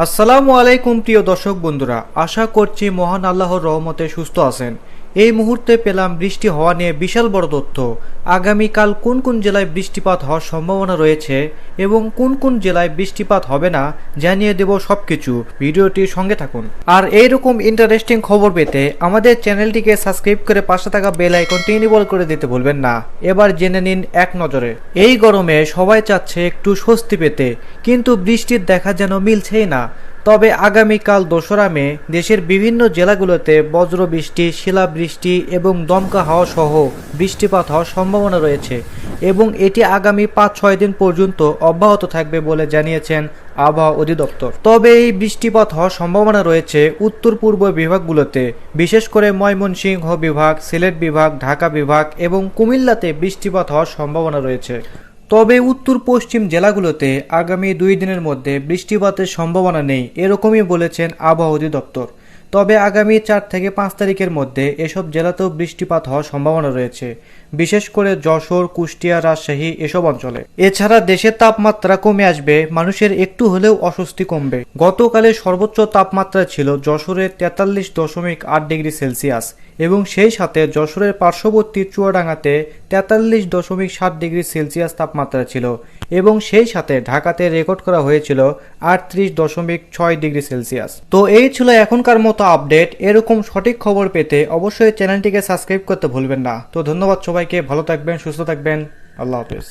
আসসালামু আলাইকুম প্রিয় দর্শক বন্ধুরা, আশা করছি মহান আল্লাহর রহমতে সুস্থ আছেন। এই মুহূর্তে পেলাম বৃষ্টি হওয়া নিয়ে বিশাল বড় তথ্য। আগামীকাল কোন কোন জেলায় বৃষ্টিপাত হওয়ার সম্ভাবনা রয়েছে এবং কোন কোন জেলায় বৃষ্টিপাত হবে না জানিয়ে দেব সবকিছু। ভিডিওটির সঙ্গে থাকুন। আর এইরকম ইন্টারেস্টিং খবর পেতে আমাদের চ্যানেলটিকে সাবস্ক্রাইব করে পাশে থাকা বেল আইকনটি ইনেবল করে দিতে ভুলবেন না। এবার জেনে নিন এক নজরে। এই গরমে সবাই চাচ্ছে একটু স্বস্তি পেতে, কিন্তু বৃষ্টির দেখা যেন মিলছেই না। তবে আগামীকাল 2রা মে দেশের বিভিন্ন জেলাগুলোতে বজ্রবৃষ্টি, শিলাবৃষ্টি এবং দমকা হাওয়া সহ বৃষ্টিপাত হওয়ার সম্ভাবনা রয়েছে এবং এটি আগামী 5-6 দিন পর্যন্ত অব্যাহত থাকবে বলে জানিয়েছেন আবহাওয়া অধিদপ্তর। তবে এই বৃষ্টিপাত হওয়ার সম্ভাবনা রয়েছে উত্তর পূর্ব বিভাগগুলোতে, বিশেষ করে ময়মনসিংহ বিভাগ, সিলেট বিভাগ, ঢাকা বিভাগ এবং কুমিল্লাতে বৃষ্টিপাত হওয়ার সম্ভাবনা রয়েছে। তবে উত্তর পশ্চিম জেলাগুলোতে আগামী 2 দিনের মধ্যে বৃষ্টিপাতের সম্ভাবনা নেই, এরকমই বলেছেন আবহাওয়া অধিদপ্তর। তবে আগামী 4 থেকে 5 তারিখের মধ্যে এসব জেলাতেও বৃষ্টিপাত হওয়ার সম্ভাবনা রয়েছে, বিশেষ করে যশোর, কুষ্টিয়া, রাজশাহী এসব অঞ্চলে। এছাড়া দেশের তাপমাত্রা কমে আসবে, মানুষের একটু হলেও অস্বস্তি কমবে। গতকালের সর্বোচ্চ তাপমাত্রা ছিল যশোরে 43.8 ডিগ্রি সেলসিয়াস এবং সেই সাথে যশোরের পার্শ্ববর্তী চুয়াডাঙ্গাতে 43.7 ডিগ্রি সেলসিয়াস তাপমাত্রা ছিল এবং সেই সাথে ঢাকাতে রেকর্ড করা হয়েছিল 38.6 ডিগ্রি সেলসিয়াস। তো এই ছিল এখনকার মতো আপডেট। এরকম সঠিক খবর পেতে অবশ্যই চ্যানেলটিকে সাবস্ক্রাইব করতে ভুলবেন না। তো ধন্যবাদ সবাইকে, ভালো থাকবেন, সুস্থ থাকবেন, আল্লাহ হাফেজ।